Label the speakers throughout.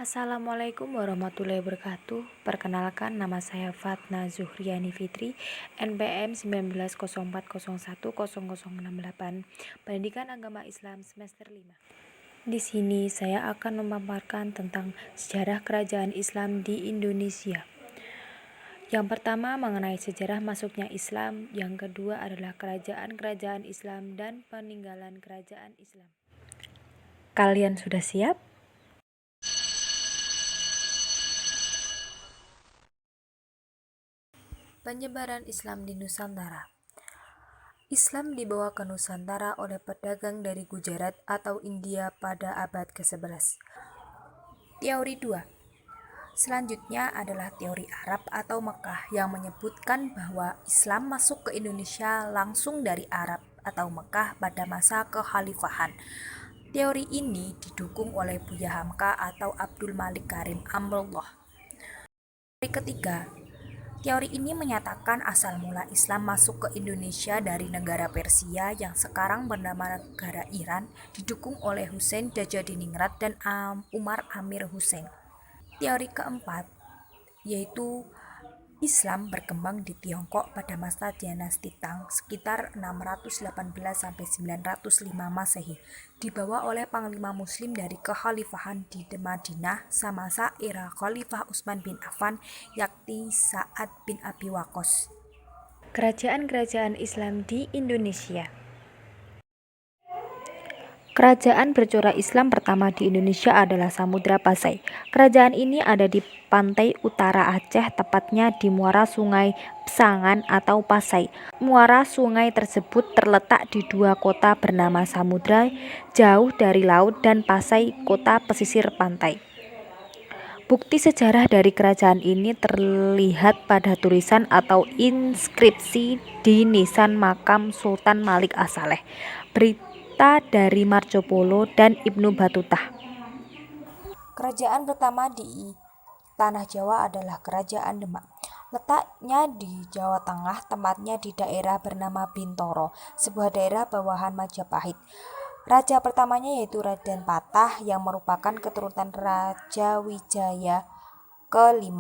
Speaker 1: Assalamualaikum warahmatullahi wabarakatuh. Perkenalkan, nama saya Fatna Zuhriani Fitri, NPM 1904010068, Pendidikan Agama Islam semester 5. Di sini saya akan memaparkan tentang sejarah kerajaan Islam di Indonesia. Yang pertama mengenai sejarah masuknya Islam, yang kedua adalah kerajaan-kerajaan Islam dan peninggalan kerajaan Islam. Kalian sudah siap? Penyebaran Islam di Nusantara. Islam dibawa ke Nusantara oleh pedagang dari Gujarat atau India pada abad ke-11. Teori 2. Selanjutnya adalah teori Arab atau Mekah yang menyebutkan bahwa Islam masuk ke Indonesia langsung dari Arab atau Mekah pada masa kekhalifahan. Teori ini didukung oleh Buya Hamka atau Abdul Malik Karim Amrullah. Teori ketiga, teori ini menyatakan asal mula Islam masuk ke Indonesia dari negara Persia yang sekarang bernama negara Iran, didukung oleh Husain Dajjadiningrat dan Umar Amir Husain. Teori keempat, yaitu Islam berkembang di Tiongkok pada masa dinasti Tang sekitar 618-905 Masehi, dibawa oleh panglima muslim dari kekhalifahan di Madinah semasa era Khalifah Utsman bin Affan, yakni Sa'ad bin Abi Waqqas. Kerajaan-kerajaan Islam di Indonesia. Kerajaan bercorak Islam pertama di Indonesia adalah Samudra Pasai. Kerajaan ini ada di pantai utara Aceh, tepatnya di muara Sungai Psangan atau Pasai. Muara sungai tersebut terletak di dua kota bernama Samudra, jauh dari laut, dan Pasai, kota pesisir pantai. Bukti sejarah dari kerajaan ini terlihat pada tulisan atau inskripsi di nisan makam Sultan Malik As-Saleh, berita dari Marco Polo dan Ibnu Batutah. Kerajaan pertama di Tanah Jawa adalah Kerajaan Demak. Letaknya di Jawa Tengah, tempatnya di daerah bernama Bintoro, sebuah daerah bawahan Majapahit. Raja pertamanya yaitu Raden Patah yang merupakan keturunan Raja Wijaya ke-5.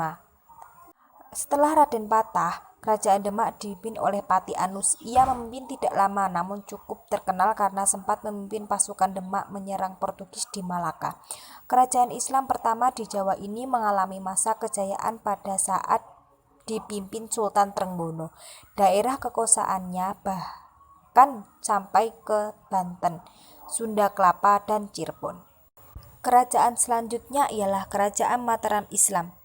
Speaker 1: Setelah Raden Patah, Kerajaan Demak dipimpin oleh Pati Anus. Ia memimpin tidak lama namun cukup terkenal karena sempat memimpin pasukan Demak menyerang Portugis di Malaka. Kerajaan Islam pertama di Jawa ini mengalami masa kejayaan pada saat dipimpin Sultan Trenggono. Daerah kekuasaannya bahkan sampai ke Banten, Sunda Kelapa, dan Cirebon. Kerajaan selanjutnya ialah Kerajaan Mataram Islam.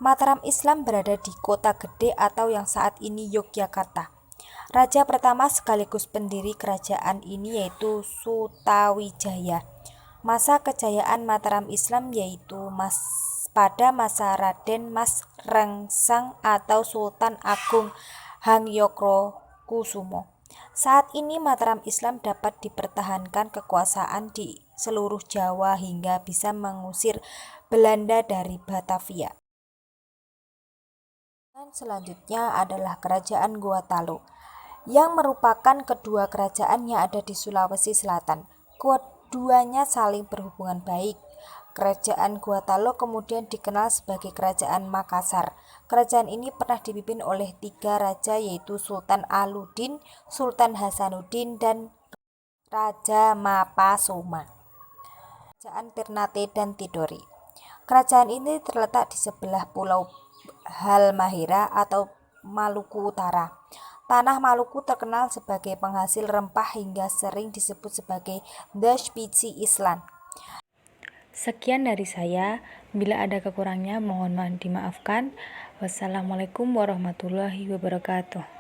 Speaker 1: Mataram Islam berada di Kota Gede atau yang saat ini Yogyakarta. Raja pertama sekaligus pendiri kerajaan ini yaitu Sutawijaya. Masa kejayaan Mataram Islam yaitu pada masa Raden Mas Rengsang atau Sultan Agung Hangyokrokusumo. Saat ini Mataram Islam dapat dipertahankan kekuasaan di seluruh Jawa hingga bisa mengusir Belanda dari Batavia. Selanjutnya adalah Kerajaan Gorontalo, yang merupakan kedua kerajaan yang ada di Sulawesi Selatan. Keduanya saling berhubungan baik. Kerajaan Gorontalo kemudian dikenal sebagai Kerajaan Makassar. Kerajaan ini pernah dipimpin oleh 3 raja yaitu Sultan Alauddin, Sultan Hasanuddin, dan Raja Mapasoma. Kerajaan Ternate dan Tidore. Kerajaan ini terletak di sebelah Pulau Halmahera atau Maluku Utara. Tanah Maluku terkenal sebagai penghasil rempah hingga sering disebut sebagai The Specie Island. Sekian dari saya. Bila ada kekurangnya mohon dimaafkan. Wassalamualaikum warahmatullahi wabarakatuh.